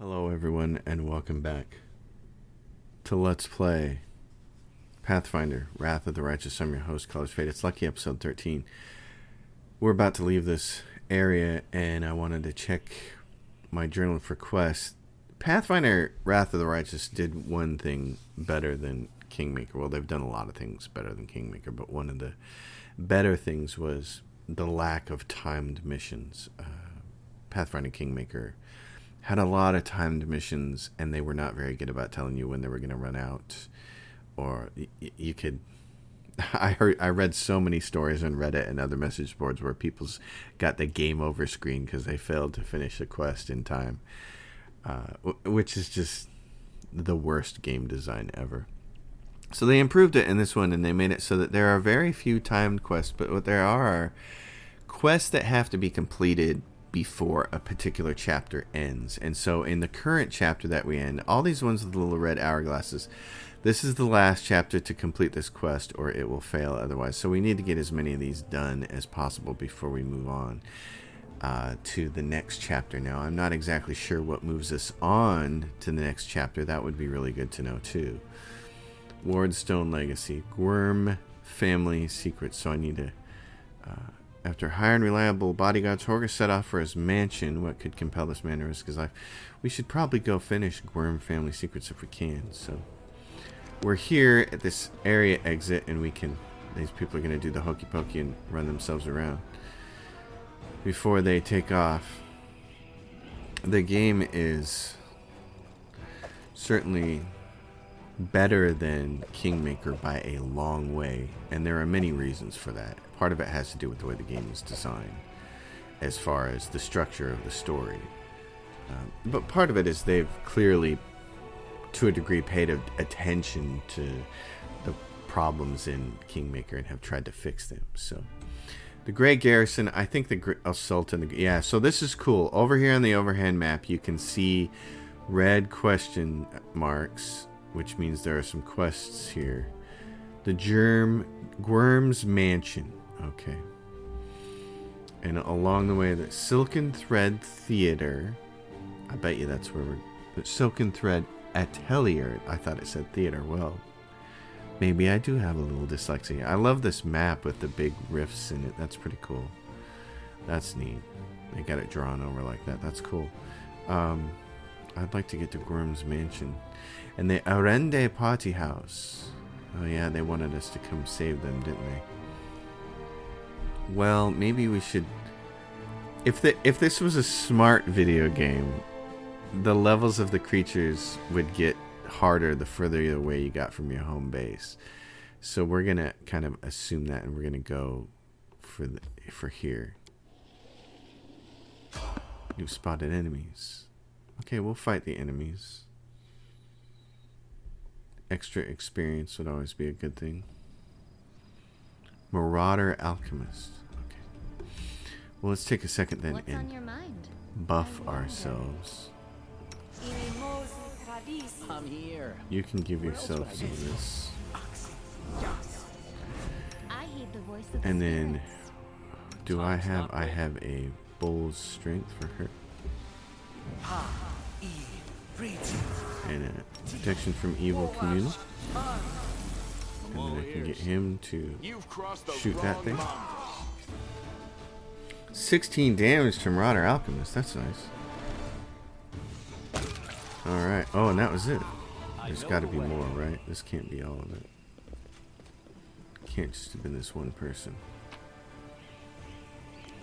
Hello everyone and welcome back to Let's Play Pathfinder, Wrath of the Righteous. I'm your host, Colors Fate. It's Lucky episode 13. We're about to leave this area and I wanted to check my journal for quests. Pathfinder, Wrath of the Righteous did one thing better than Kingmaker. Well, they've done a lot of things better than Kingmaker, but one of the better things was the lack of timed missions. Pathfinder Kingmaker had a lot of timed missions, and they were not very good about telling you when they were going to run out. Or you could... I read so many stories on Reddit and other message boards where people's got the game over screen because they failed to finish a quest in time, which is just the worst game design ever. So they improved it in this one, and they made it so that there are very few timed quests, but what there are quests that have to be completed before a particular chapter ends. And so in the current chapter that we end, all these ones with the little red hourglasses, this is the last chapter to complete this quest or it will fail otherwise. So we need to get as many of these done as possible before we move on to the next chapter. Now, I'm not exactly sure what moves us on to the next chapter. That would be really good to know too. Wardstone Legacy, Gwerm Family Secrets. So I need to... After hiring reliable bodyguards, Horgus set off for his mansion. What could compel this man to risk his life? We should probably go finish Gwerm Family Secrets if we can. So we're here at this area exit, and we can... These people are going to do the hokey pokey and run themselves around before they take off. The game is certainly better than Kingmaker by a long way, and there are many reasons for that. Part of it has to do with the way the game is designed as far as the structure of the story, but part of it is they've clearly to a degree paid attention to the problems in Kingmaker and have tried to fix them. So the Grey Garrison, I think the Assault and the... Yeah, so this is cool. Over here on the overhand map you can see red question marks, which means there are some quests here. The Gwerm's Mansion. Okay. And along the way, the Silken Thread Theater. I bet you that's where we're... The Silken Thread Atelier. I thought it said theater. Well, maybe I do have a little dyslexia. I love this map with the big rifts in it. That's pretty cool. That's neat. They got it drawn over like that. That's cool. I'd like to get to Gwerm's Mansion. And the Arende Party House. Oh yeah, they wanted us to come save them, didn't they? Well, maybe we should... If this was a smart video game, the levels of the creatures would get harder the further away you got from your home base. So we're going to kind of assume that, and we're going to go for here. You've spotted enemies. Okay, we'll fight the enemies. Extra experience would always be a good thing. Marauder Alchemist. Okay. Well, let's take a second then and buff ourselves. I'm here. You can give yourself some of this. And then, do I have a bull's strength for her. And a protection from evil communal. And then I can get him to shoot that thing. 16 damage to Marauder Alchemist. That's nice. Alright. Oh, and that was it. There's got to be more, right? This can't be all of it. Can't just have been this one person.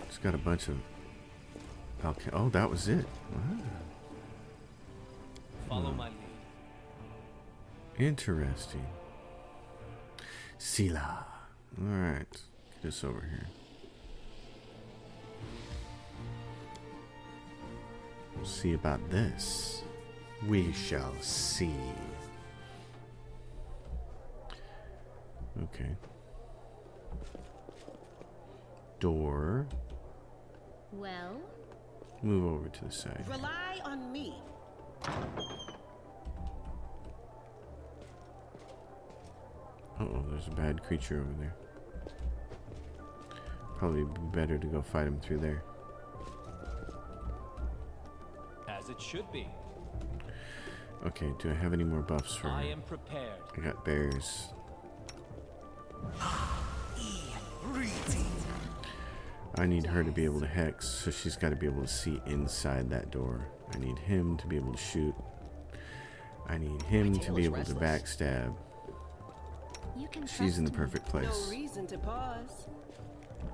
It's got a bunch of... Oh, that was it. Wow. Follow my lead. Interesting. Sila. Alright. Get this over here. We'll see about this. We shall see. Okay. Door. Well? Move over to the side. Rely on me. Uh-oh, there's a bad creature over there. Probably be better to go fight him through there. As it should be. Okay, do I have any more buffs for I her? am prepared. I got bears. I need her to be able to hex, so she's got to be able to see inside that door. I need him to be able to shoot. I need him to be able to backstab. You can She's in the trust me. perfect place. No reason to pause.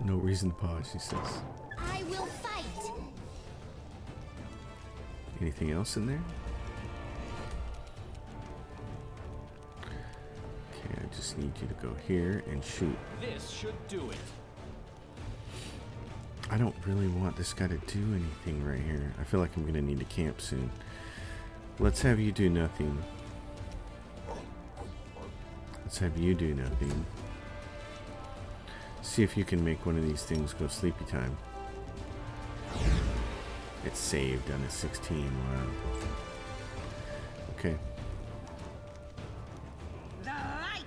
No reason to pause, she says. I will fight. Anything else in there? Okay, I just need you to go here and shoot. This should do it. I don't really want this guy to do anything right here. I feel like I'm gonna need to camp soon. Let's have you do nothing. Let's have you do nothing. See if you can make one of these things go sleepy time. It's saved on a 16. Wow. Okay. The light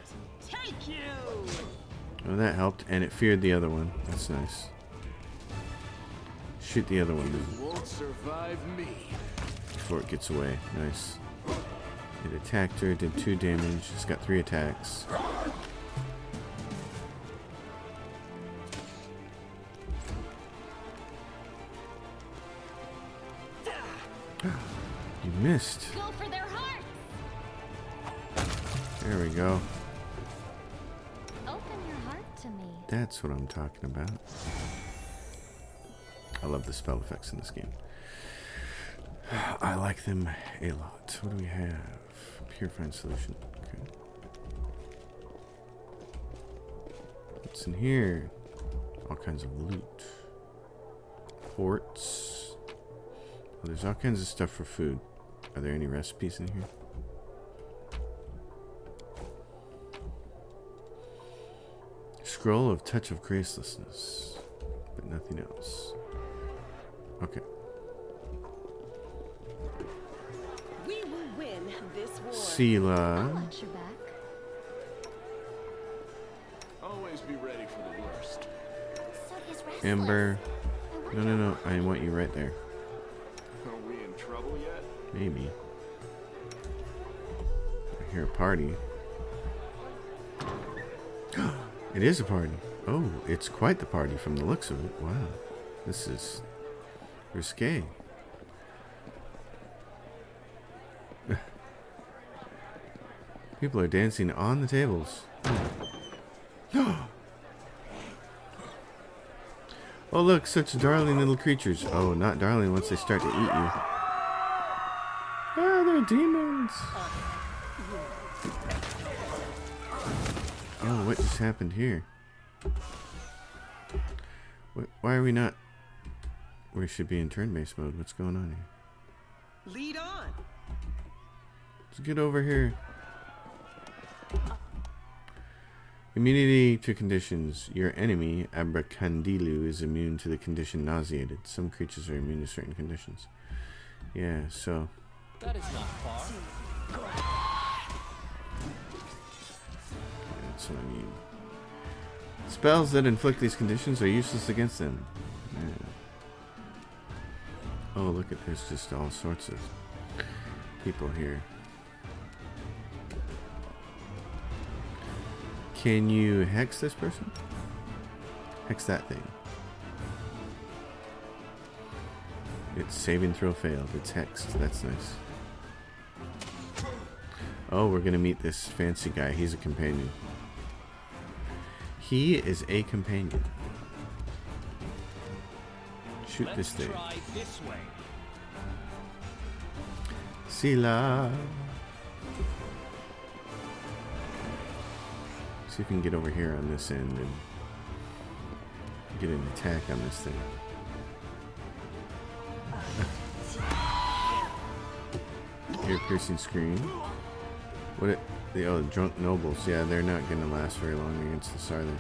take you. Oh, that helped, and it feared the other one. That's nice. Shoot the other one then, Won't survive me. before it gets away. Nice. It attacked her, did 2 damage. It's got 3 attacks. You missed. Go for their hearts. There we go. Open your heart to me. That's what I'm talking about. I love the spell effects in this game. I like them a lot. What do we have? Purifying solution. Okay. What's in here? All kinds of loot. Ports. Oh, there's all kinds of stuff for food. Are there any recipes in here? Scroll of Touch of Gracelessness. But nothing else. Okay. We will win this war. I'll Sela. watch your back. Always be ready for the worst. So he's restless. Ember. I wonder- No. I want you right there. Are we in trouble yet? Maybe. I hear a party. It is a party. Oh, it's quite the party from the looks of it. Wow. This is risque. People are dancing on the tables. Oh, look, such darling little creatures. Oh, not darling once they start to eat you. Ah, they're demons. Oh, what just happened here? Why are we not? We should be in turn-based mode. What's going on here? Lead on. Let's get over here. Immunity to conditions. Your enemy, Abracandilu, is immune to the condition nauseated. Some creatures are immune to certain conditions. Yeah, so... That is not far. That's what I need. Spells that inflict these conditions are useless against them. Yeah. Oh, look at there's just all sorts of people here. Can you hex this person? Hex that thing. Its saving throw failed. It's hexed. That's nice. Oh, we're gonna meet this fancy guy. He's a companion. He is a companion. Shoot this thing. Try this way. Sela. See if we can get over here on this end and get an attack on this thing. Ear piercing scream. What it? The drunk nobles. Yeah, they're not gonna last very long against this, are they?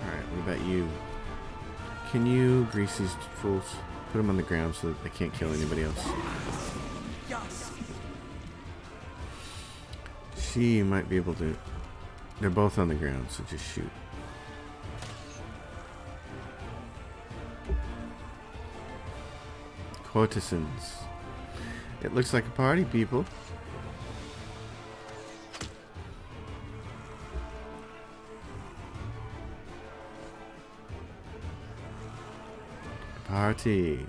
Alright, what about you? Can you grease these fools? Put them on the ground so that they can't kill anybody else. She might be able to... They're both on the ground, so just shoot. Courtesans. It looks like a party, people. Party.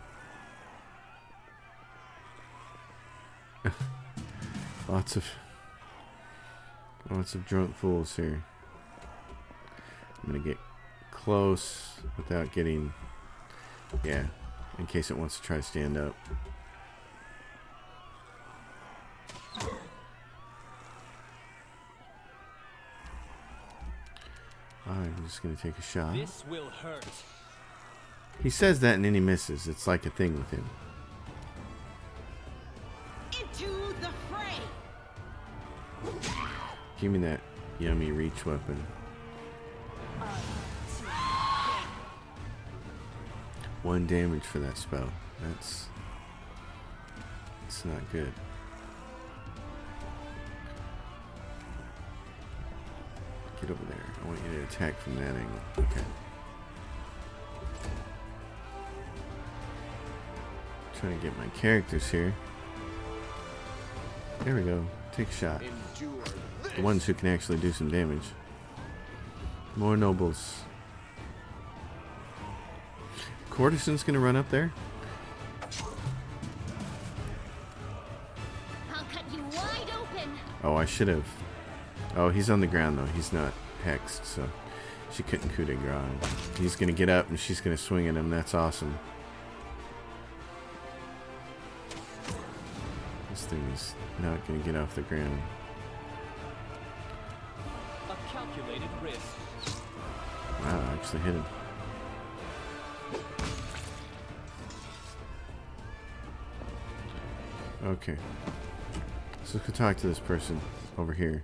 Lots of drunk fools here. I'm gonna get close without getting, yeah, in case it wants to try to stand up. I'm just gonna take a shot. This will hurt. He says that and then he misses. It's like a thing with him. Into the fray. Give me that yummy reach weapon. 1 damage for that spell. That's not good. Get over there. I want you to attack from that angle. Okay. Trying to get my characters here. There we go. Take a shot. Endure this. The ones who can actually do some damage. More nobles. Courtesan's gonna run up there. I'll cut you wide open. Oh, I should have. Oh, he's on the ground though. He's not hexed, so she couldn't coup de grace. He's gonna get up and she's gonna swing at him. That's awesome. This thing is not gonna get off the ground. A calculated risk. Wow, I actually hit him. Okay. So let's go talk to this person over here.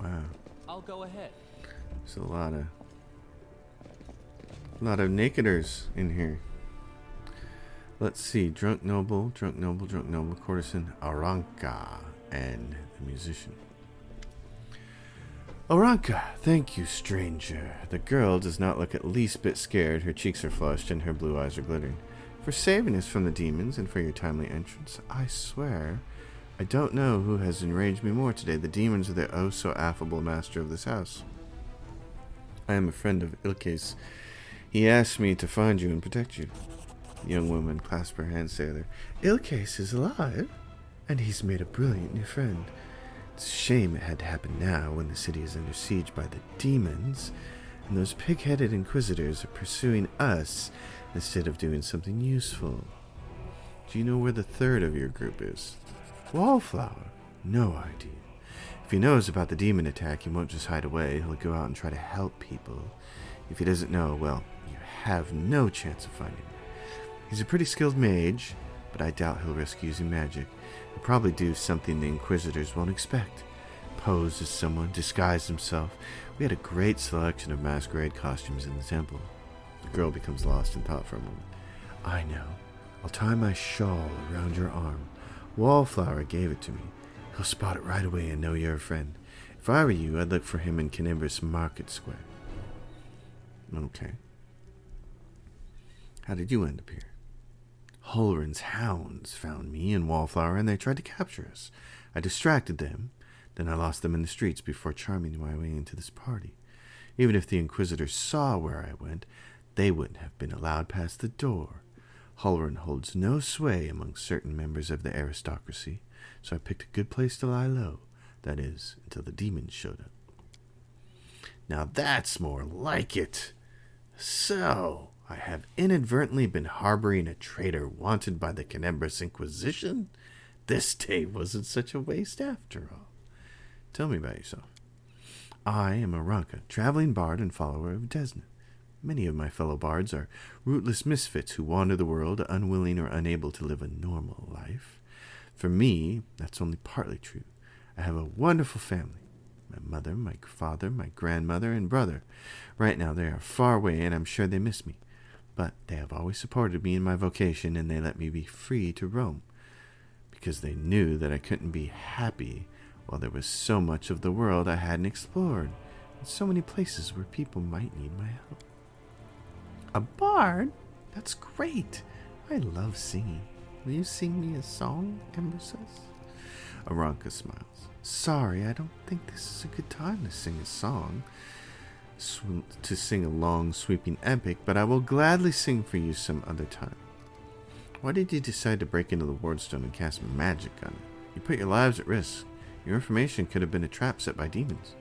Wow. I'll go ahead. There's a lot of nakeders in here. Let's see. Drunk noble, courtesan, Aranka, and the musician. Aranka, thank you, stranger. The girl does not look at least bit scared. Her cheeks are flushed and her blue eyes are glittering. For saving us from the demons and for your timely entrance, I swear, I don't know who has enraged me more today, the demons or the oh-so-affable master of this house. I am a friend of Ilke's. He asked me to find you and protect you. The young woman clasped her hands together. Ilke's is alive, and he's made a brilliant new friend. It's a shame it had to happen now when the city is under siege by the demons, and those pig-headed inquisitors are pursuing us instead of doing something useful. Do you know where the third of your group is? Wallflower? No idea. If he knows about the demon attack, he won't just hide away. He'll go out and try to help people. If he doesn't know, well, you have no chance of finding him. He's a pretty skilled mage, but I doubt he'll risk using magic. He'll probably do something the Inquisitors won't expect. Pose as someone, disguise himself. We had a great selection of masquerade costumes in the temple. The girl becomes lost in thought for a moment. I know. I'll tie my shawl around your arm. Wallflower gave it to me. He'll spot it right away and know you're a friend. If I were you, I'd look for him in Canibris Market Square. Okay. How did you end up here? Holren's hounds found me and Wallflower and they tried to capture us. I distracted them. Then I lost them in the streets before charming my way into this party. Even if the Inquisitors saw where I went, they wouldn't have been allowed past the door. Holren holds no sway among certain members of the aristocracy, so I picked a good place to lie low. That is, until the demons showed up. Now that's more like it. So, I have inadvertently been harboring a traitor wanted by the Canibris Inquisition? This day wasn't such a waste after all. Tell me about yourself. I am Aranka, traveling bard and follower of Desna. Many of my fellow bards are rootless misfits who wander the world, unwilling or unable to live a normal life. For me, that's only partly true. I have a wonderful family. My mother, my father, my grandmother, and brother. Right now they are far away, and I'm sure they miss me. But they have always supported me in my vocation, and they let me be free to roam. Because they knew that I couldn't be happy while there was so much of the world I hadn't explored, and so many places where people might need my help. A bard? That's great. I love singing. Will you sing me a song, Ember says. Aranka smiles. Sorry, I don't think this is a good time to sing a song. To sing a long, sweeping epic, but I will gladly sing for you some other time. Why did you decide to break into the wardstone and cast magic on it? You put your lives at risk. Your information could have been a trap set by demons.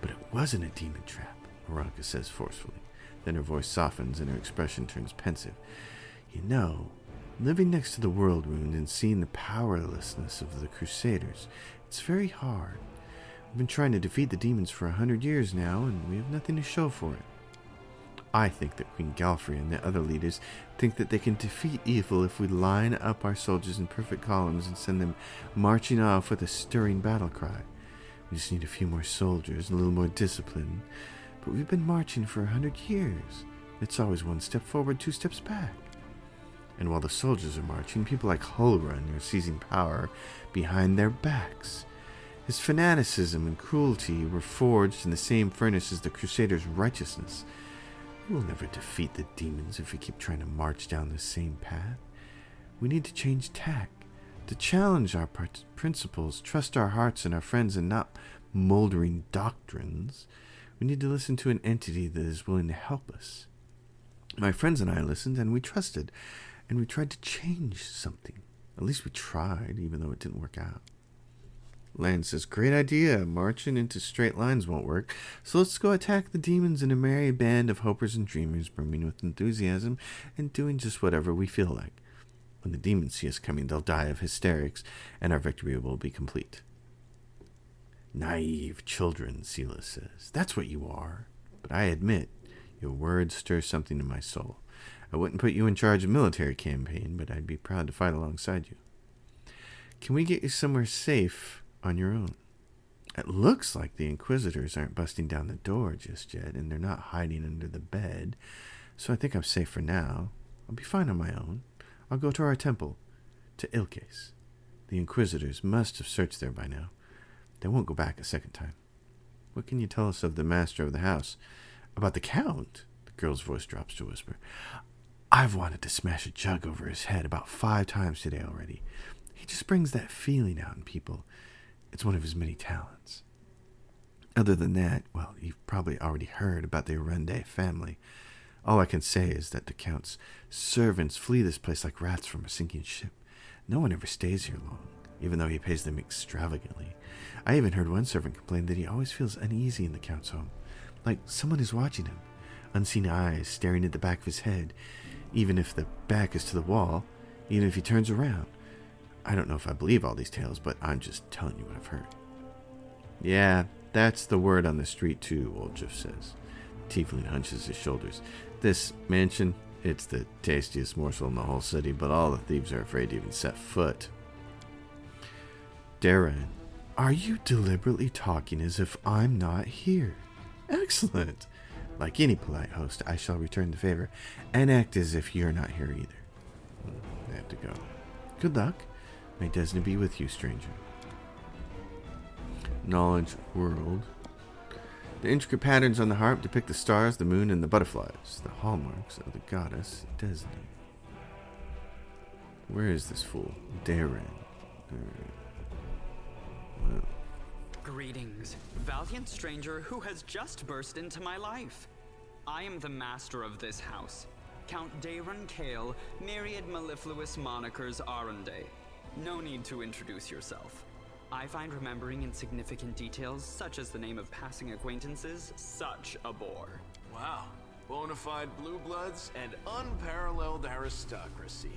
But it wasn't a demon trap, Aranka says forcefully. Then her voice softens and her expression turns pensive. You know, living next to the world wound and seeing the powerlessness of the Crusaders, it's very hard. We've been trying to defeat the demons for 100 years now, and we have nothing to show for it. I think that Queen Galfrey and the other leaders think that they can defeat evil if we line up our soldiers in perfect columns and send them marching off with a stirring battle cry. We just need a few more soldiers and a little more discipline. But we've been marching for 100 years. It's always one step forward, 2 steps back. And while the soldiers are marching, people like Hulrun are seizing power behind their backs. His fanaticism and cruelty were forged in the same furnace as the Crusaders' righteousness. We will never defeat the demons if we keep trying to march down the same path. We need to change tack, to challenge our principles, trust our hearts and our friends, and not moldering doctrines. We need to listen to an entity that is willing to help us. My friends and I listened, and we trusted, and we tried to change something. At least we tried, even though it didn't work out. Lan says, great idea. Marching into straight lines won't work, so let's go attack the demons in a merry band of hopers and dreamers, brimming with enthusiasm and doing just whatever we feel like. When the demons see us coming, they'll die of hysterics, and our victory will be complete. Naive children, Silas says. That's what you are. But I admit, your words stir something in my soul. I wouldn't put you in charge of a military campaign, but I'd be proud to fight alongside you. Can we get you somewhere safe on your own? It looks like the Inquisitors aren't busting down the door just yet, and they're not hiding under the bed, so I think I'm safe for now. I'll be fine on my own. I'll go to our temple, to Ilkes. The Inquisitors must have searched there by now. They won't go back a second time. What can you tell us of the master of the house? About the Count? The girl's voice drops to a whisper. I've wanted to smash a jug over his head about 5 times today already. He just brings that feeling out in people. It's one of his many talents. Other than that, well, you've probably already heard about the Arende family. All I can say is that the Count's servants flee this place like rats from a sinking ship. No one ever stays here long, even though he pays them extravagantly. I even heard one servant complain that he always feels uneasy in the Count's home, like someone is watching him, unseen eyes staring at the back of his head, even if the back is to the wall, even if he turns around. I don't know if I believe all these tales, but I'm just telling you what I've heard. Yeah, that's the word on the street too, Oljif says. Tiefling hunches his shoulders. This mansion, it's the tastiest morsel in the whole city, but all the thieves are afraid to even set foot. Darren, are you deliberately talking as if I'm not here? Excellent. Like any polite host, I shall return the favor and act as if you're not here either. I have to go. Good luck. May Desna be with you, stranger. Knowledge world. The intricate patterns on the harp depict the stars, the moon, and the butterflies, the hallmarks of the goddess Desna. Where is this fool? Darren. Well. Greetings, valiant stranger who has just burst into my life. I am the master of this house, Count Darren Kale, myriad mellifluous monikers Arunde. No need to introduce yourself. I find remembering insignificant details, such as the name of passing acquaintances, such a bore. Wow. Bona fide blue bloods and unparalleled aristocracy.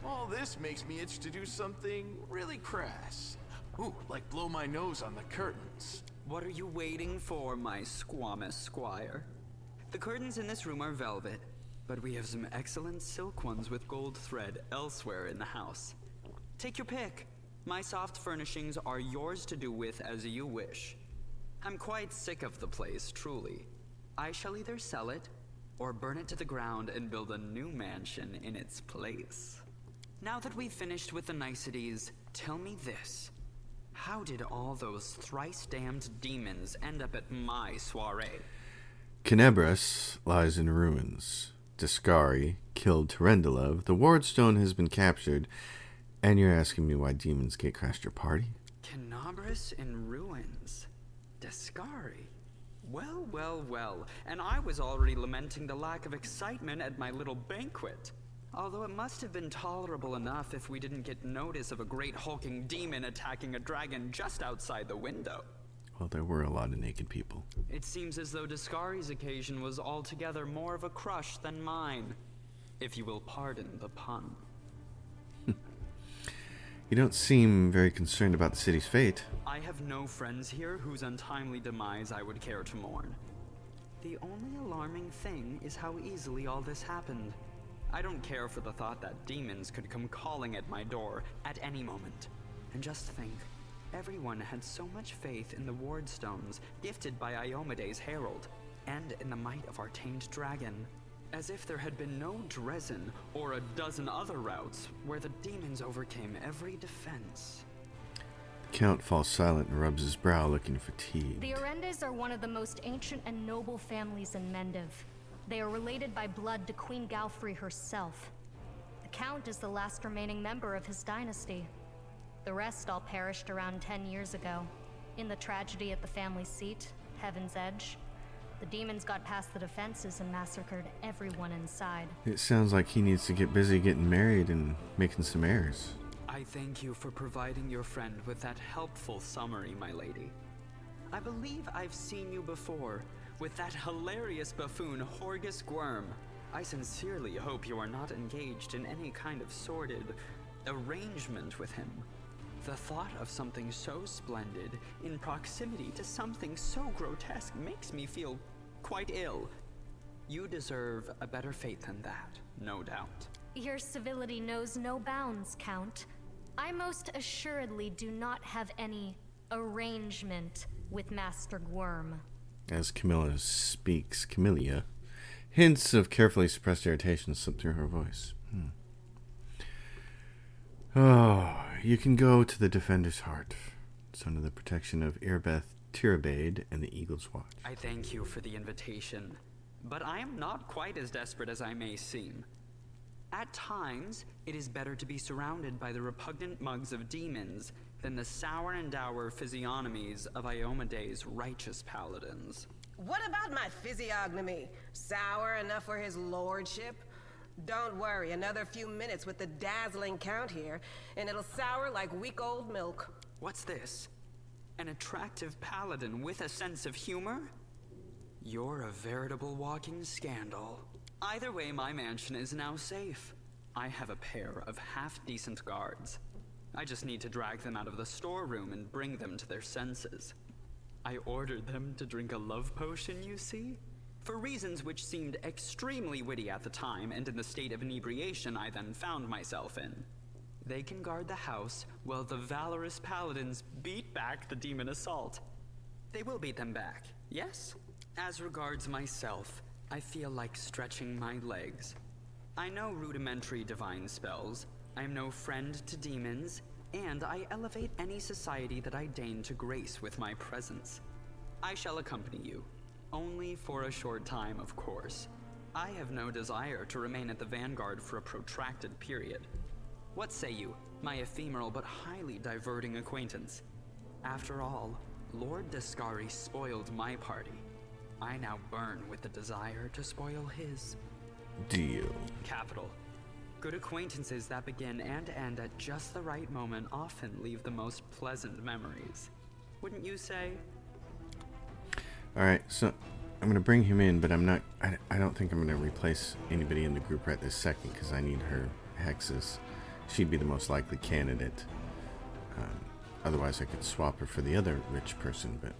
All this makes me itch to do something really crass. Ooh, like blow my nose on the curtains. What are you waiting for, my squamous squire? The curtains in this room are velvet, but we have some excellent silk ones with gold thread elsewhere in the house. Take your pick. My soft furnishings are yours to do with as you wish. I'm quite sick of the place, truly. I shall either sell it, or burn it to the ground and build a new mansion in its place. Now that we've finished with the niceties, tell me this. How did all those thrice-damned demons end up at my soiree? Kenebras lies in ruins. Dascari killed Terendilov, the Wardstone has been captured, and you're asking me why demons gatecrashed your party? Canabris in ruins. Dascari. Well, well, well. And I was already lamenting the lack of excitement at my little banquet. Although it must have been tolerable enough if we didn't get notice of a great hulking demon attacking a dragon just outside the window. Well, there were a lot of naked people. It seems as though Dascari's occasion was altogether more of a crush than mine. If you will pardon the pun. You don't seem very concerned about the city's fate. I have no friends here whose untimely demise I would care to mourn. The only alarming thing is how easily all this happened. I don't care for the thought that demons could come calling at my door at any moment. And just think, everyone had so much faith in the Wardstones gifted by Iomede's herald, and in the might of our tamed dragon. As if there had been no Dresden or a dozen other routes where the demons overcame every defense. The Count falls silent and rubs his brow, looking fatigued. The Orendes are one of the most ancient and noble families in Mendev. They are related by blood to Queen Galfrey herself. The Count is the last remaining member of his dynasty. The rest all perished around 10 years ago. In the tragedy at the family seat, Heaven's Edge, the demons got past the defenses and massacred everyone inside. It sounds like he needs to get busy getting married and making some heirs. I thank you for providing your friend with that helpful summary, my lady. I believe I've seen you before, with that hilarious buffoon Horgus Gwerm. I sincerely hope you are not engaged in any kind of sordid arrangement with him. The thought of something so splendid in proximity to something so grotesque makes me feel quite ill. You deserve a better fate than that, no doubt. Your civility knows no bounds, Count. I most assuredly do not have any arrangement with Master Gwerm. As Camilla speaks, Camellia, hints of carefully suppressed irritation slip through her voice. Oh, you can go to the Defender's Heart. It's under the protection of Irbeth Tirabade and the Eagle's Watch. I thank you for the invitation, but I am not quite as desperate as I may seem. At times, it is better to be surrounded by the repugnant mugs of demons than the sour and dour physiognomies of Iomede's righteous paladins. What about my physiognomy? Sour enough for his lordship? Don't worry, another few minutes with the dazzling Count here, and it'll sour like week-old milk. What's this? An attractive paladin with a sense of humor? You're a veritable walking scandal. Either way, my mansion is now safe. I have a pair of half-decent guards. I just need to drag them out of the storeroom and bring them to their senses. I ordered them to drink a love potion, you see? For reasons which seemed extremely witty at the time and in the state of inebriation I then found myself in. They can guard the house while the valorous paladins beat back the demon assault. They will beat them back, yes? As regards myself, I feel like stretching my legs. I know rudimentary divine spells, I am no friend to demons, and I elevate any society that I deign to grace with my presence. I shall accompany you. Only for a short time, of course. I have no desire to remain at the vanguard for a protracted period. What say you, my ephemeral but highly diverting acquaintance? After all, Lord Dascari spoiled my party. I now burn with the desire to spoil his. Deal. Capital. Good acquaintances that begin and end at just the right moment often leave the most pleasant memories. Wouldn't you say? Alright, so I'm going to bring him in, but I don't think I'm going to replace anybody in the group right this second because I need her hexes. She'd be the most likely candidate. Otherwise, I could swap her for the other rich person, but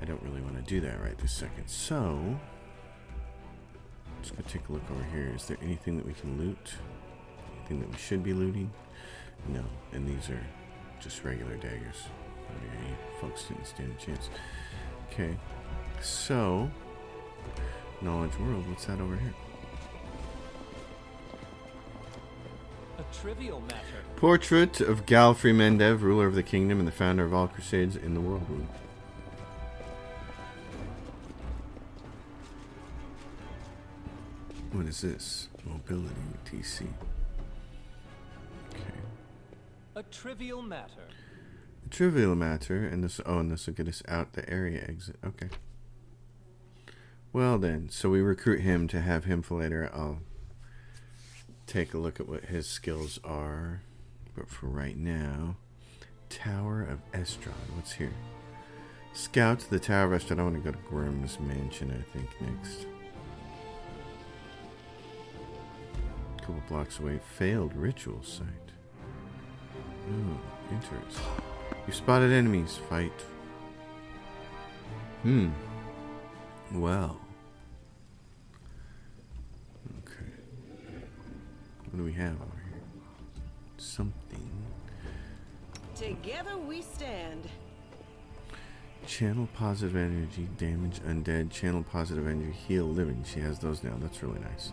I don't really want to do that right this second. So, let's go take a look over here. Is there anything that we can loot? Anything that we should be looting? No, and these are just regular daggers. You folks didn't stand a chance. Okay, so Knowledge World, what's that over here? A trivial matter. Portrait of Galfrey Mendev, ruler of the kingdom and the founder of all crusades in the world. is this? Mobility, TC. Okay. A trivial matter. A trivial matter, and this will get us out the area exit. Okay. Well then, so we recruit him to have him for later. I'll take a look at what his skills are. But for right now, Tower of Estrad. What's here? Scout to the Tower of Estrad. I want to go to Gwerm's Mansion, I think, next. A couple blocks away. Failed ritual site. Oh, interesting. You spotted enemies. Fight. Well. Okay. What do we have over here? Something. Together we stand. Channel positive energy, damage undead, channel positive energy, heal living. She has those now. That's really nice.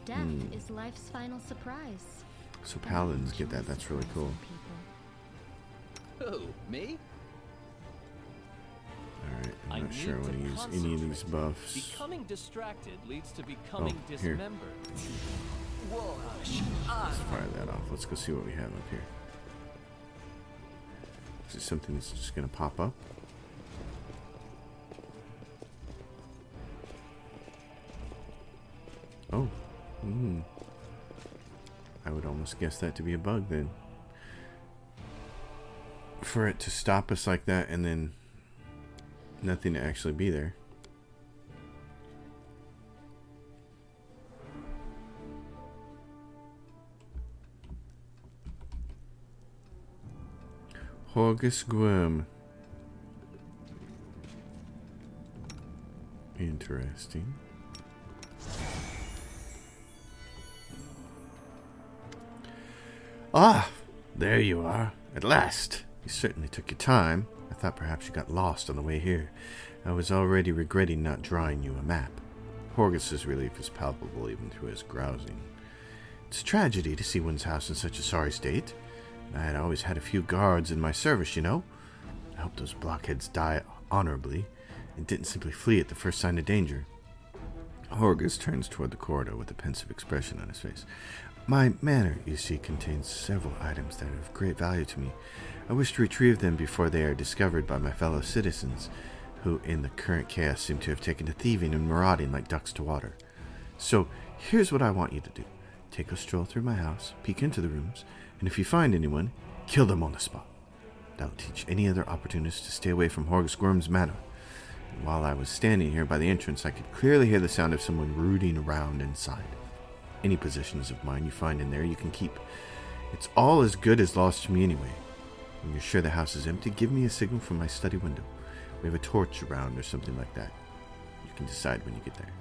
Death is life's final surprise. So paladins get that. That's really cool. Who? Me? Alright, I'm not sure I want to use any of these buffs. Becoming distracted leads to becoming Here. dismembered. Let's fire that off. Let's go see what we have up here. Is it something that's just going to pop up? Oh. I would almost guess that to be a bug then. For it to stop us like that and then nothing to actually be there. Horgus Gwerm. Interesting. Ah, there you are. At last. You certainly took your time. I thought perhaps you got lost on the way here. I was already regretting not drawing you a map. Horgus's relief is palpable even through his grousing. It's a tragedy to see one's house in such a sorry state. I had always had a few guards in my service, you know. I hope those blockheads die honorably and didn't simply flee at the first sign of danger. Horgus turns toward the corridor with a pensive expression on his face. My manor, you see, contains several items that are of great value to me. I wish to retrieve them before they are discovered by my fellow citizens, who in the current chaos seem to have taken to thieving and marauding like ducks to water. So, here's what I want you to do. Take a stroll through my house, peek into the rooms, and if you find anyone, kill them on the spot. That'll teach any other opportunists to stay away from Augustworms Mansion. And while I was standing here by the entrance, I could clearly hear the sound of someone rooting around inside. Any possessions of mine you find in there, you can keep. It's all as good as lost to me anyway. When you're sure the house is empty, give me a signal from my study window. We have a torch around or something like that. You can decide when you get there.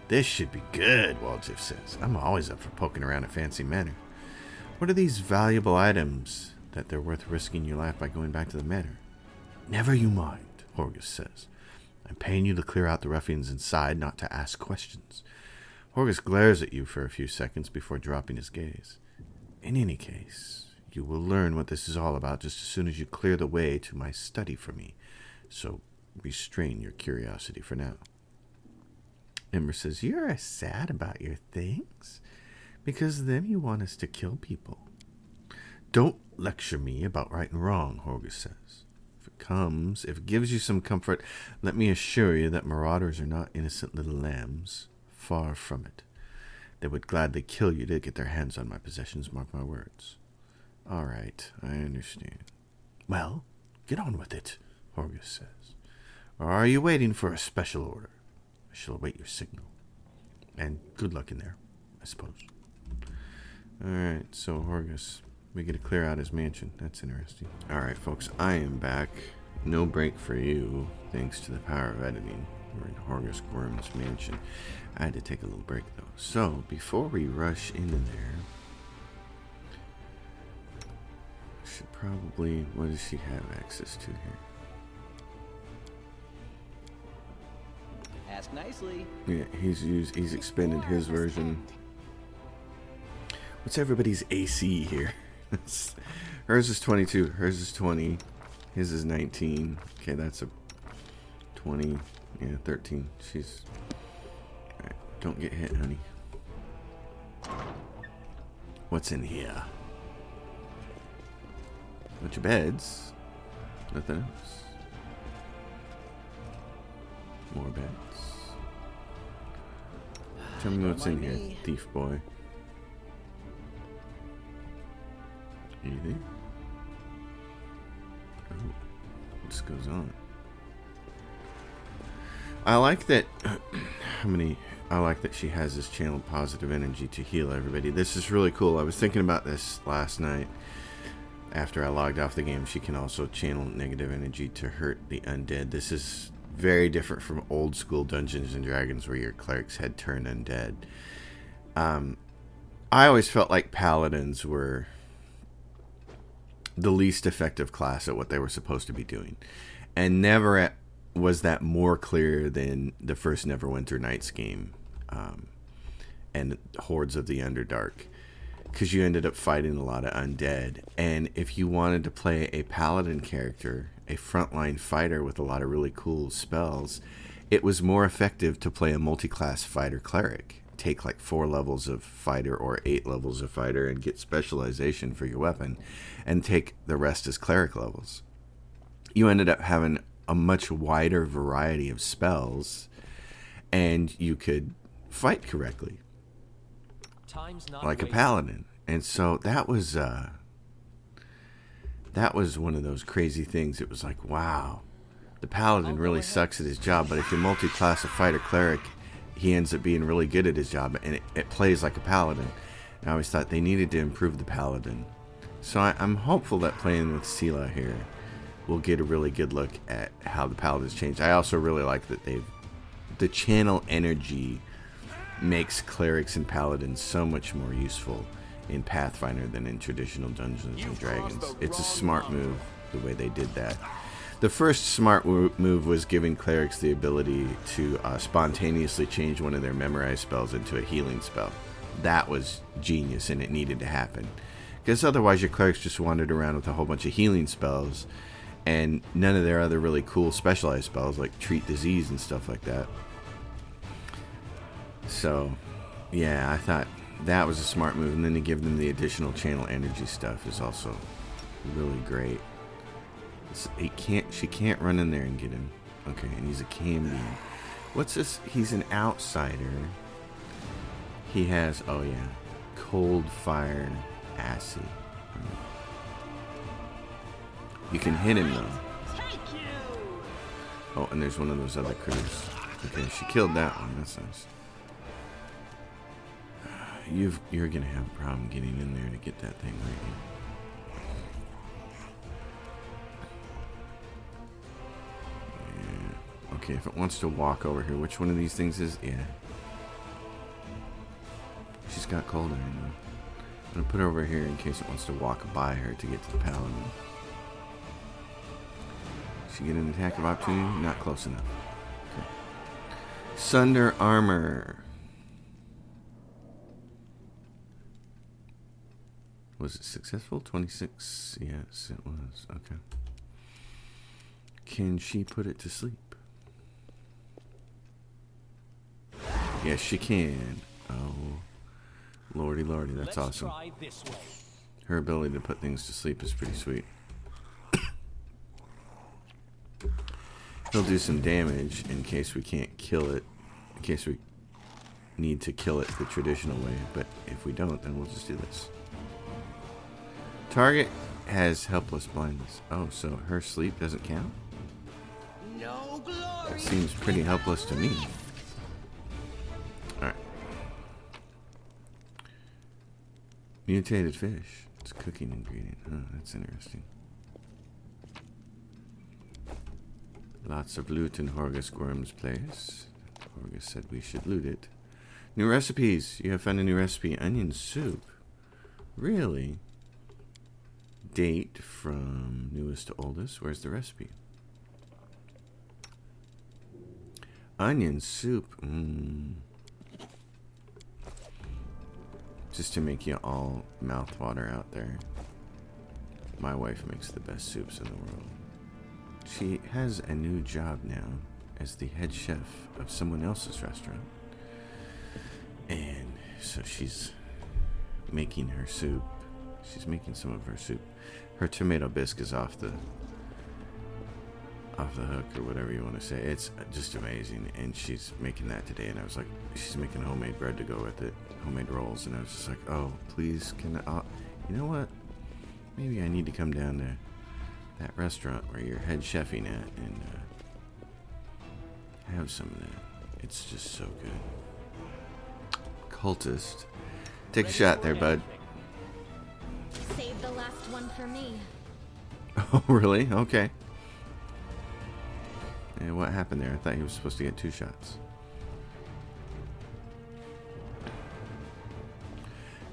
This should be good, Waldriff says. I'm always up for poking around a fancy manor. What are these valuable items that they're worth risking your life by going back to the manor? Never you mind, Horgus says. I'm paying you to clear out the ruffians inside, not to ask questions. Horgus glares at you for a few seconds before dropping his gaze. In any case, you will learn what this is all about just as soon as you clear the way to my study for me. So restrain your curiosity for now. Ember says, You're sad about your things? Because then you want us to kill people. Don't lecture me about right and wrong, Horgus says. If it gives you some comfort, let me assure you that marauders are not innocent little lambs. Far from it. They would gladly kill you to get their hands on my possessions, mark my words. All right, I understand. Well, get on with it, Horgus says. Or are you waiting for a special order? I shall await your signal. And good luck in there, I suppose. Alright, so Horgus, we get to clear out his mansion. That's interesting. Alright, folks, I am back. No break for you, thanks to the power of editing. We're in Augustworms Mansion. I had to take a little break, though. So, before we rush into there, I should probably... What does she have access to here? Ask nicely. Yeah, he's expanded his version. What's everybody's AC here? Hers is 22. Hers is 20. His is 19. Okay, that's a 20. Yeah, 13. She's Don't get hit, honey. What's in here? Bunch of beds. Nothing else. More beds. Tell me what's in here, thief boy. Anything? Oh, what just goes on? I like that. I like that she has this channeled positive energy to heal everybody. This is really cool. I was thinking about this last night. After I logged off the game, she can also channel negative energy to hurt the undead. This is very different from old school Dungeons and Dragons where your clerics had turned undead. I always felt like paladins were the least effective class at what they were supposed to be doing. And never was that more clear than the first Neverwinter Nights game and Hordes of the Underdark. Because you ended up fighting a lot of undead. And if you wanted to play a paladin character, a frontline fighter with a lot of really cool spells, it was more effective to play a multi-class fighter cleric. Take like 4 levels of fighter or 8 levels of fighter and get specialization for your weapon, and take the rest as cleric levels. You ended up having a much wider variety of spells, and you could fight correctly. Like a paladin. And so that was one of those crazy things. It was like, wow, the paladin really sucks at his job, but if you multi-class a fighter cleric, he ends up being really good at his job, and it plays like a paladin. And I always thought they needed to improve the paladin. So I'm hopeful that playing with Sela here we'll get a really good look at how the paladins changed. I also really like that the channel energy makes clerics and paladins so much more useful in Pathfinder than in traditional Dungeons and Dragons. It's a smart move the way they did that. The first smart move was giving clerics the ability to spontaneously change one of their memorized spells into a healing spell. That was genius, and it needed to happen. Because otherwise your clerics just wandered around with a whole bunch of healing spells and none of their other really cool specialized spells like treat disease and stuff like that. So, yeah, I thought that was a smart move. And then to give them the additional channel energy stuff is also really great. She can't run in there and get him. Okay, and he's a Cambion. What's this? He's an outsider. He has, oh yeah, cold fire acid. You can hit him though. Oh, and there's one of those other critters. Okay, she killed that one. That's nice. You're gonna have a problem getting in there to get that thing right here. Yeah. Okay, if it wants to walk over here, which one of these things is? Yeah. She's got cold in her now. I'm gonna put her over here in case it wants to walk by her to get to the paladin. She get an attack of opportunity? Not close enough. Okay. Sunder armor. Was it successful? 26? Yes, it was. Okay. Can she put it to sleep? Yes, she can. Oh, lordy, that's awesome. Her ability to put things to sleep is pretty sweet. He'll do some damage in case we can't kill it. In case we need to kill it the traditional way. But if we don't, then we'll just do this. Target has helpless blindness. Oh, so her sleep doesn't count? No glory. That seems pretty helpless to me. Alright. Mutated fish. It's a cooking ingredient. Oh, that's interesting. Lots of loot in Gwerm's place. Horgus said we should loot it. New recipes. You have found a new recipe. Onion soup. Really? Date from newest to oldest. Where's the recipe? Onion soup. Just to make you all mouthwater out there. My wife makes the best soups in the world. She has a new job now as the head chef of someone else's restaurant. so she's making her soup. She's making some of her soup. Her tomato bisque is off the hook, or whatever you want to say. It's just amazing, and she's making that today. And I was like, she's making homemade bread to go with it, homemade rolls, and I was just like, oh, please, can I? You know what? Maybe I need to come down to that restaurant where you're head chefing at and have some of that. It's just so good. Cultist, take a shot there, bud. Save the last one for me. Oh, really? Okay. And what happened there? I thought he was supposed to get 2 shots.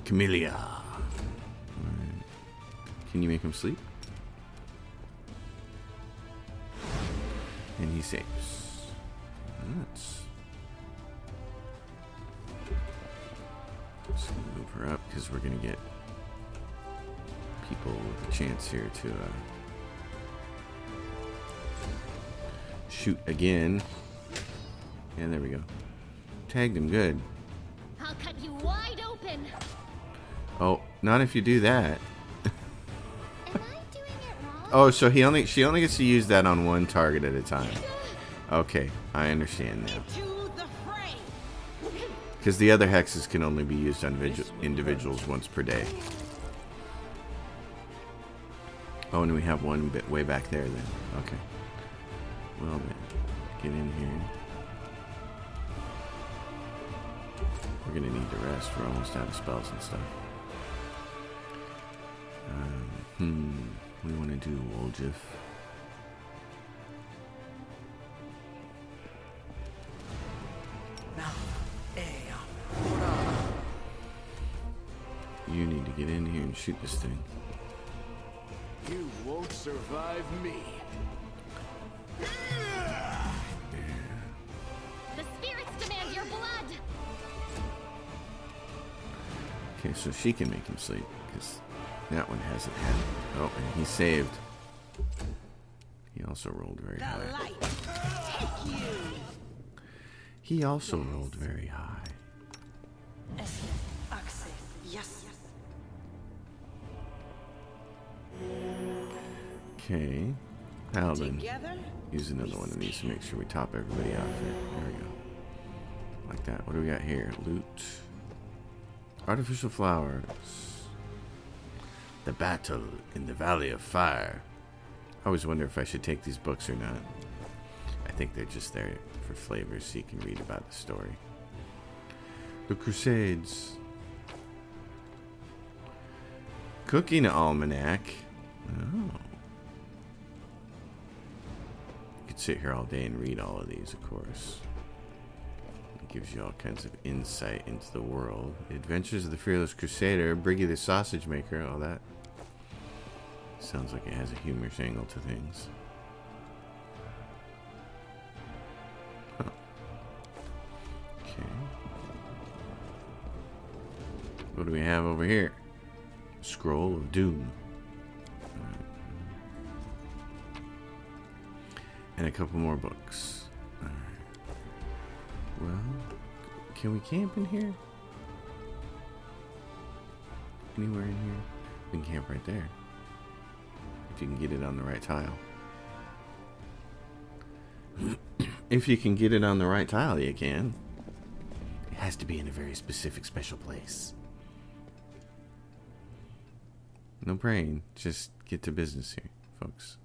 Camellia. Right. Can you make him sleep? And he saves. Nuts. Just gonna move her up because we're gonna get people with a chance here to shoot again. And there we go. Tagged him good. I'll cut you wide open. Oh, not if you do that. Am I doing it wrong? Oh, so she only gets to use that on one target at a time. Okay, I understand now. Because the other hexes can only be used on individuals once per day. Oh, and we have one bit way back there then. Okay. Well then, get in here. We're gonna need to rest. We're almost out of spells and stuff. We want to do Woljif. You need to get in here and shoot this thing. You won't survive me. The spirits demand your blood. Okay, so she can make him sleep, because that one hasn't had it. Oh, and he saved. He also rolled very high. He also rolled very high. Okay. Paladin. Use another one of these to make sure we top everybody out here. There we go. Like that. What do we got here? Loot. Artificial flowers. The Battle in the Valley of Fire. I always wonder if I should take these books or not. I think they're just there for flavors so you can read about the story. The Crusades. Cooking Almanac. Oh. You could sit here all day and read all of these, of course. It gives you all kinds of insight into the world. The Adventures of the Fearless Crusader, Briggy the Sausage Maker, all that. Sounds like it has a humorous angle to things. Huh. Okay. What do we have over here? Scroll of Doom. And a couple more books. Alright. Well, can we camp in here? Anywhere in here? We can camp right there. If you can get it on the right tile. If you can get it on the right tile, you can. It has to be in a very specific, special place. No praying. Just get to business here, folks.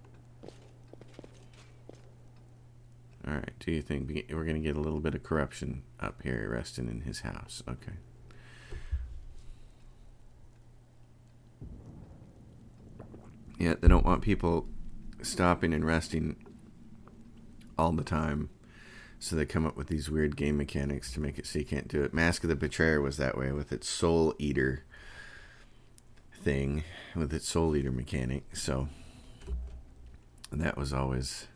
Alright, do you think we're going to get a little bit of corruption up here resting in his house? Okay. Yeah, they don't want people stopping and resting all the time. So they come up with these weird game mechanics to make it so you can't do it. Mask of the Betrayer was that way with its Soul Eater thing, with its Soul Eater mechanic. So that was always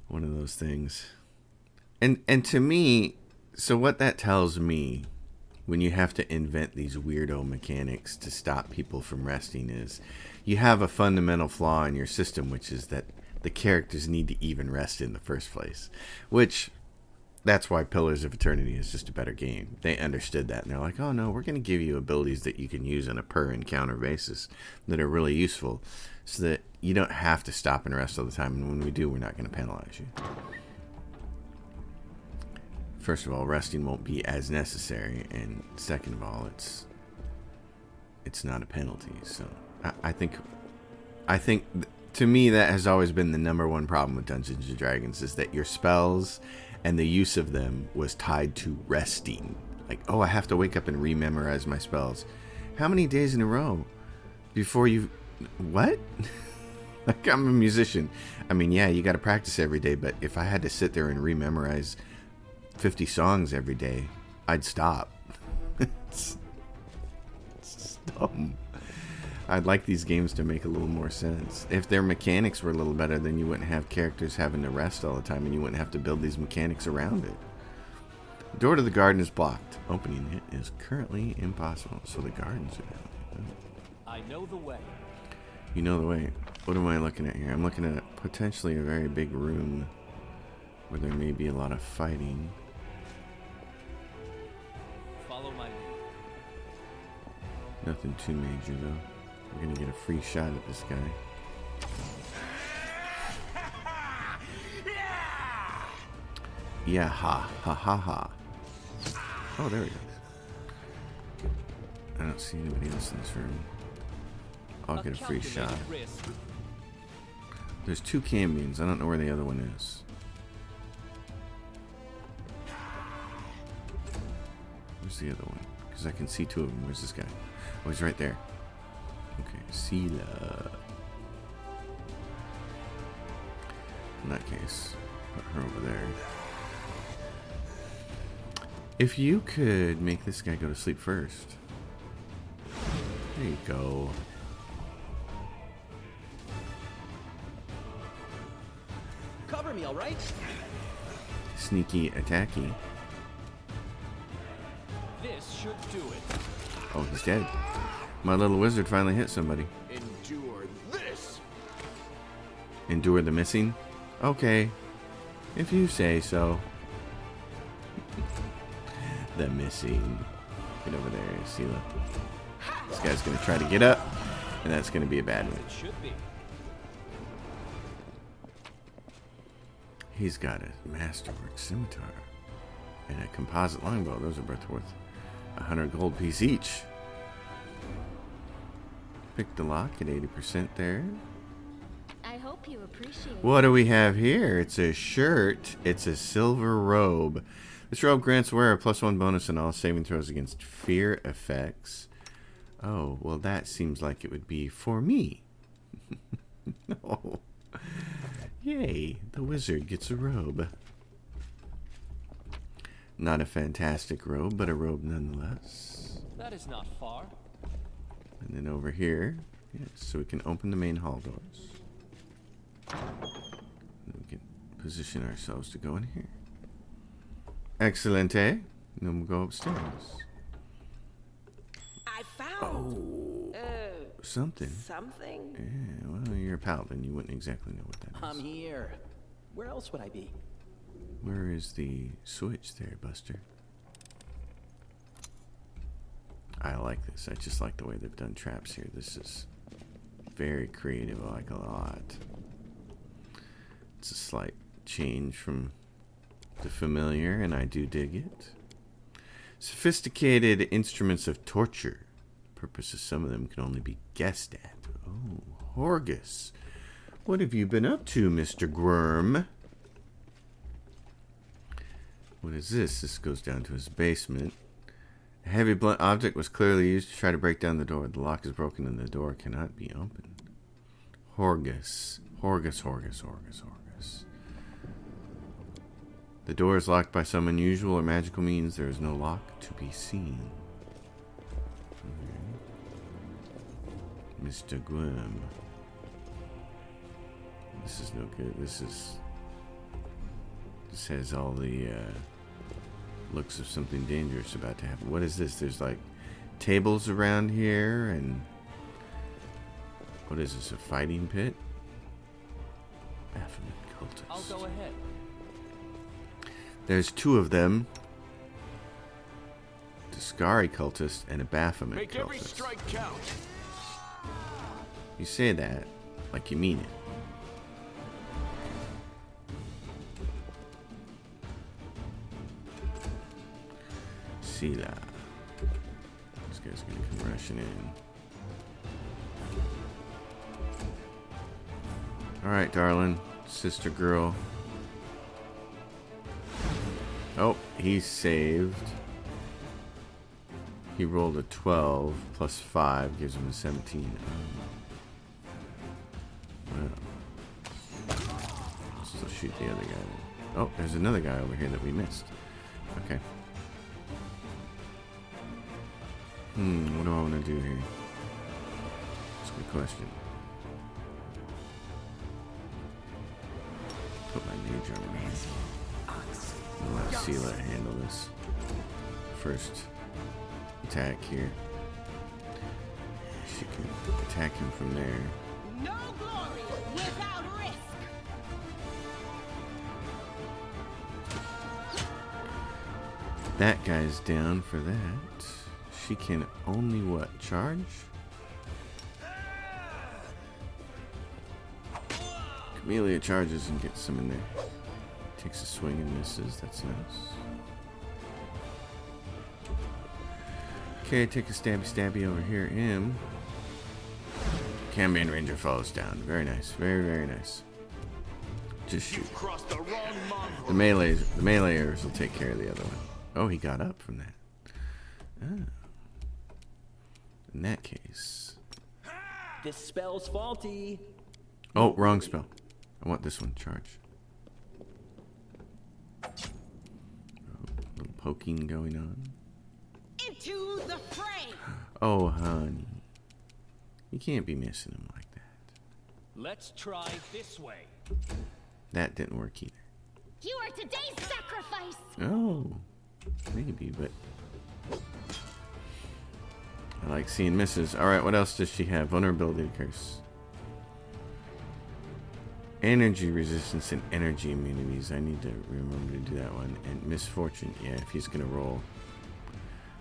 one of those things. And to me, so what that tells me, when you have to invent these weirdo mechanics to stop people from resting, is you have a fundamental flaw in your system, which is that the characters need to even rest in the first place. Which that's why Pillars of Eternity is just a better game. They understood that, and they're like, oh no, we're going to give you abilities that you can use on a per encounter basis that are really useful, so that you don't have to stop and rest all the time, and when we do, we're not going to penalize you. First of all, resting won't be as necessary, and second of all, it's not a penalty. So I think to me that has always been the number one problem with Dungeons and Dragons, is that your spells and the use of them was tied to resting. Like, oh, I have to wake up and rememorize my spells. How many days in a row before you... What? Like, I'm a musician. I mean, yeah, you got to practice every day, but if I had to sit there and rememorize 50 songs every day, I'd stop. It's dumb. I'd like these games to make a little more sense. If their mechanics were a little better, then you wouldn't have characters having to rest all the time, and you wouldn't have to build these mechanics around it. The door to the garden is blocked. Opening it is currently impossible. So the gardens are down. I know the way. You know the way. What am I looking at here? I'm looking at potentially a very big room where there may be a lot of fighting. Follow my lead. Nothing too major though. We're gonna get a free shot at this guy. Yeah, ha ha. Oh, there we go. I don't see anybody else in this room. I'll get a free shot. Risk. There's 2 Cambions. I don't know where the other one is. Where's the other one? Because I can see 2 of them. Where's this guy? Oh, he's right there. Okay, Sela. In that case, put her over there. If you could make this guy go to sleep first. There you go. Cover me, all right? Sneaky attacky. This should do it. Oh, he's dead. My little wizard finally hit somebody. Endure this. Endure the missing? Okay. If you say so. The missing. Get over there, Sela. This guy's going to try to get up, and that's going to be a bad one. It should be. He's got a masterwork scimitar and a composite longbow. Those are both worth 100 gold piece each. Pick the lock at 80% there. I hope you appreciate it. What do we have here? It's a shirt. It's a silver robe. This robe grants wearer a +1 bonus on all saving throws against fear effects. Oh, well, that seems like it would be for me. No. Yay, the wizard gets a robe. Not a fantastic robe, but a robe nonetheless. That is not far. And then over here, yes, so we can open the main hall doors. And we can position ourselves to go in here. Excellent, eh? And then we'll go upstairs. I found Something. something. Yeah, well, you're a paladin. You wouldn't exactly know what that is. I'm here. Where else would I be? Where is the switch there, Buster? I like this. I just like the way they've done traps here. This is very creative. I like it a lot. It's a slight change from the familiar, and I do dig it. Sophisticated instruments of torture. The purpose of some of them can only be guessed at. Oh, Horgus. What have you been up to, Mr. Gwerm? What is this? This goes down to his basement. A heavy blunt object was clearly used to try to break down the door. The lock is broken and the door cannot be opened. Horgus. Horgus. The door is locked by some unusual or magical means. There is no lock to be seen. Okay. Mr. Gwerm. This is no good. This has all the looks of something dangerous about to happen. What is this? There's like tables around here, and what is this? A fighting pit? Baphomet cultist. I'll go ahead. There's two of them. Discari cultist and a Baphomet Make every cultist. strike count. You say that like you mean it. Sila. This guy's gonna come rushing in. Alright, darling. Sister girl. Oh, he's saved. He rolled a 12 plus 5 gives him a 17. Well, still shoot the other guy. Oh, there's another guy over here that we missed. Okay. What do I want to do here? That's a good question. Put my mage armor on. I'll let Sela handle this. First attack here. She can attack him from there. No glory without risk. That guy's down for that. She can only what? Charge? Camellia charges and gets some in there. Takes a swing and misses. That's nice. Okay, take a stabby over here. Him. Cambion Ranger falls down. Very nice. Very, very nice. Just shoot. Crossed the wrong mongrel. The meleeers will take care of the other one. Oh, he got up from that. Oh. In that case. This spell's faulty. Oh, wrong spell. I want this one. Charge. Oh, a little poking going on. Into the fray. Oh, honey. You can't be missing him like that. Let's try this way. That didn't work either. You are today's sacrifice! Oh, maybe, but I like seeing misses. Alright, what else does she have? Vulnerability curse. Energy resistance and energy immunities. I need to remember to do that one. And misfortune. Yeah, if he's going to roll.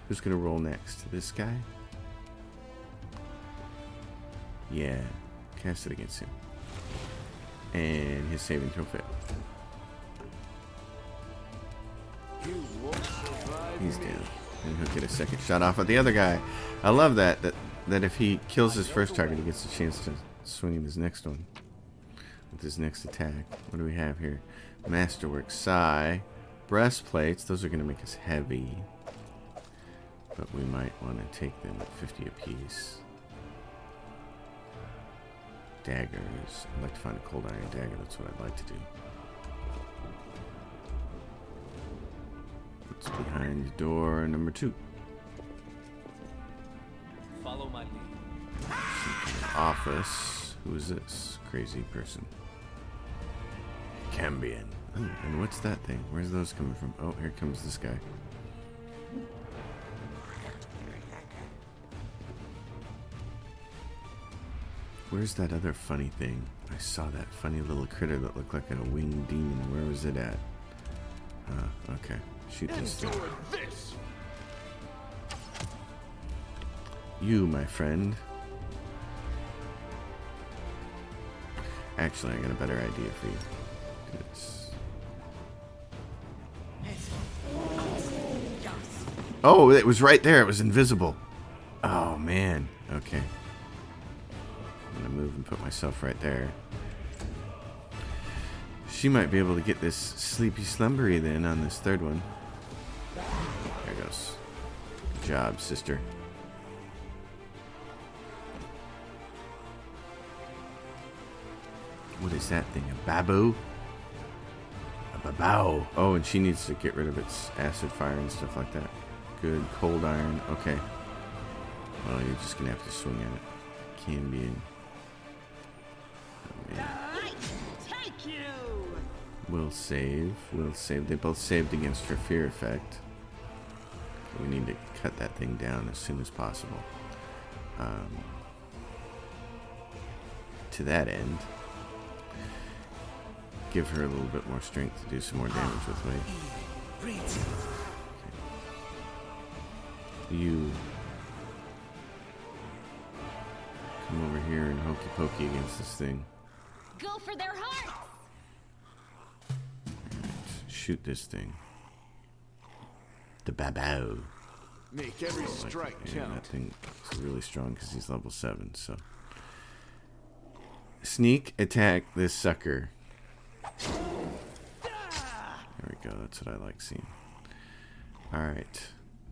Who's going to roll next? This guy? Yeah. Cast it against him. And his saving throw failed. He's down. And he'll get a second shot off at the other guy. I love that if he kills his first target, he gets a chance to swing at his next one. With his next attack. What do we have here? Masterwork. Sai. Breastplates. Those are going to make us heavy. But we might want to take them at 50 apiece. Daggers. I'd like to find a cold iron dagger. That's what I'd like to do. What's behind door number 2? Follow my lead. Office. Who is this crazy person? Cambion. Oh, and what's that thing? Where's those coming from? Oh, here comes this guy. Where's that other funny thing? I saw that funny little critter that looked like a winged demon. Where was it at? Okay. Shoot this thing. This. You, my friend. Actually, I got a better idea for you. Do this. Oh, it was right there. It was invisible. Oh, man. Okay. I'm going to move and put myself right there. She might be able to get this sleepy slumbery then on this third one. There it goes. Good job, sister. What is that thing? A babu? A babao. Oh, and she needs to get rid of its acid fire and stuff like that. Good. Cold iron. Okay. Well, you're just going to have to swing at it. Can be in. Oh, man. Take you. Will save. Will save. They both saved against her fear effect. We need to cut that thing down as soon as possible. To that end, give her a little bit more strength to do some more damage with me. You come over here and hokey pokey against this thing. Go for their hearts! Shoot this thing. The babao. Make every strike Yeah, that count. thing is really strong because he's level 7, so. Sneak attack this sucker. There we go, that's what I like seeing. Alright.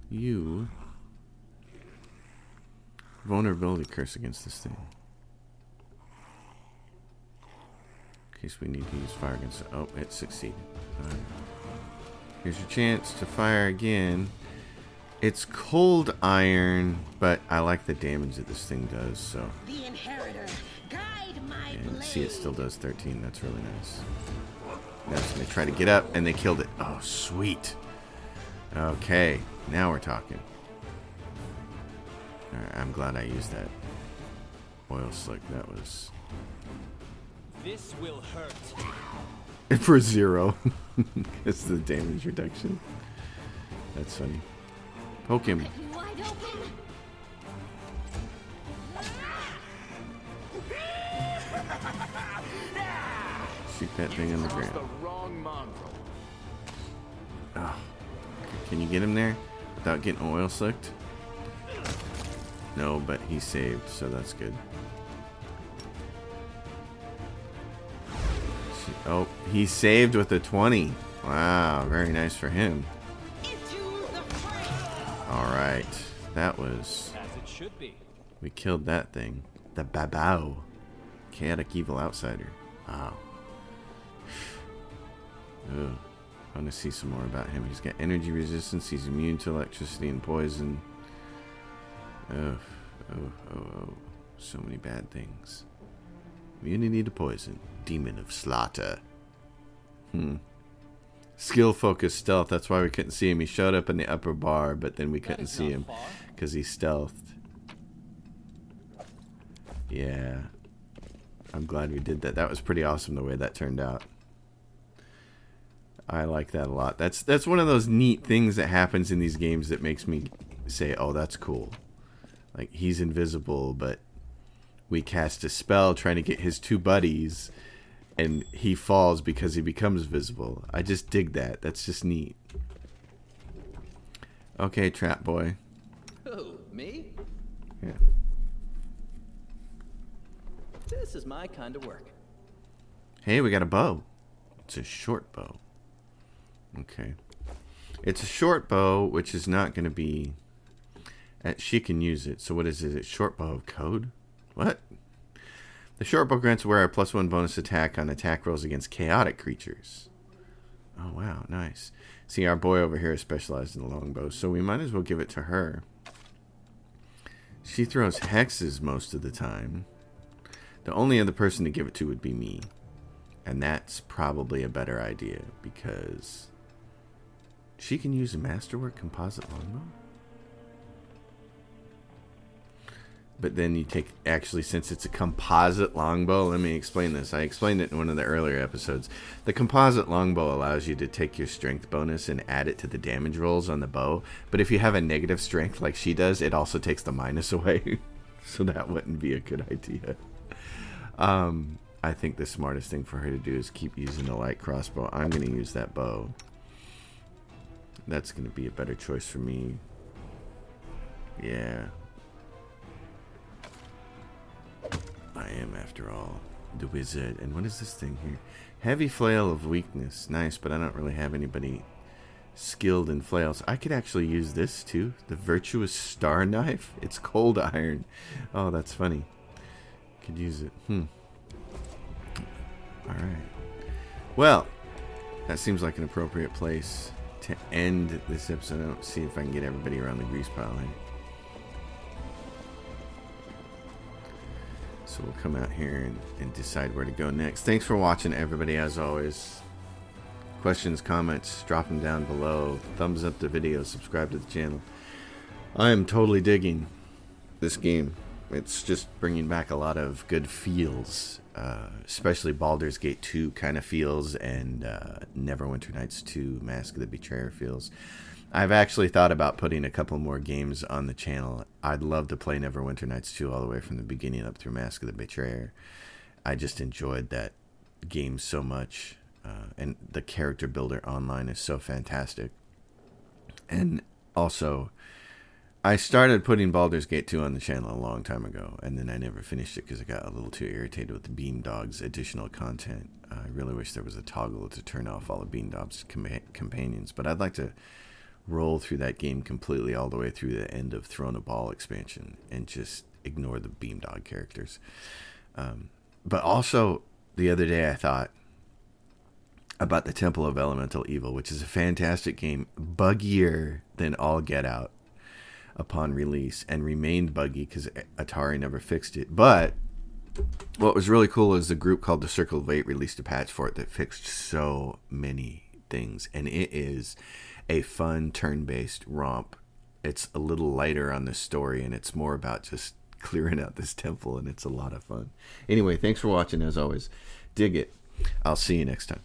You. Vulnerability curse against this thing. In case we need to use fire against it. Oh, it succeeded. Alright. Here's your chance to fire again. It's cold iron, but I like the damage that this thing does, so. The inheritor, guide my And see, it still does 13. That's really nice. Now it's going to try to get up, and they killed it. Oh, sweet. Okay, now we're talking. Alright, I'm glad I used that oil slick. That was This will hurt. for 0. It's the damage reduction. That's funny. Poke him. Wide open! Shoot that thing on the Crossed ground. the wrong mongrel. Oh. Can you get him there without getting oil slicked? No, but he saved, so that's good. Oh, he saved with a 20. Wow, very nice for him. Alright, that was... As it should be. We killed that thing. The Babao. Chaotic Evil Outsider. Wow. Ugh. I want to see some more about him. He's got energy resistance. He's immune to electricity and poison. Oh. So many bad things. Immunity to poison. Demon of Slaughter. Skill focused stealth. That's why we couldn't see him. He showed up in the upper bar, but then we couldn't see him because he stealthed. Yeah. I'm glad we did that. That was pretty awesome the way that turned out. I like that a lot. That's one of those neat things that happens in these games that makes me say, oh, that's cool. Like, he's invisible, but we cast a spell trying to get his 2 buddies, and he falls because he becomes visible. I just dig that. That's just neat. Okay, Trap Boy. Who, me? Yeah. This is my kind of work. Hey, we got a bow. It's a short bow. Okay. It's a short bow, which is not going to be... she can use it. So what is it? It's short bow of code? What? The short bow grants a wearer a +1 bonus attack on attack rolls against chaotic creatures. Oh, wow. Nice. See, our boy over here is specialized in the longbow, so we might as well give it to her. She throws hexes most of the time. The only other person to give it to would be me. And that's probably a better idea, because she can use a masterwork composite longbow. But then you take, actually, since it's a composite longbow, let me explain this. I explained it in one of the earlier episodes. The composite longbow allows you to take your strength bonus and add it to the damage rolls on the bow. But if you have a negative strength like she does, it also takes the minus away. So that wouldn't be a good idea. I think the smartest thing for her to do is keep using the light crossbow. I'm going to use that bow. That's going to be a better choice for me. Yeah. I am, after all, the wizard. And what is this thing here? Heavy flail of weakness. Nice, but I don't really have anybody skilled in flails. I could actually use this, too. The virtuous star knife. It's cold iron. Oh, that's funny. Could use it. Alright. Well, that seems like an appropriate place to end this episode. I don't see if I can get everybody around the grease pile here. So we'll come out here and decide where to go next. Thanks for watching, everybody, as always. Questions, comments, drop them down below. Thumbs up the video, subscribe to the channel. I am totally digging this game. It's just bringing back a lot of good feels, especially Baldur's Gate 2 kind of feels, and Neverwinter Nights 2 Mask of the Betrayer feels. I've actually thought about putting a couple more games on the channel. I'd love to play Neverwinter Nights 2 all the way from the beginning up through Mask of the Betrayer. I just enjoyed that game so much, and the character builder online is so fantastic. And also, I started putting Baldur's Gate 2 on the channel a long time ago, and then I never finished it because I got a little too irritated with the Beamdog's additional content. I really wish there was a toggle to turn off all of Beamdog's companions, but I'd like to roll through that game completely all the way through the end of Throne of Ball expansion and just ignore the Beamdog characters. But also, the other day I thought about the Temple of Elemental Evil, which is a fantastic game, buggier than all get out upon release, and remained buggy because Atari never fixed it. But what was really cool is the group called the Circle of Eight released a patch for it that fixed so many things, and it is a fun turn-based romp. It's a little lighter on the story, and it's more about just clearing out this temple, and it's a lot of fun. Anyway, thanks for watching. As always, dig it. I'll see you next time.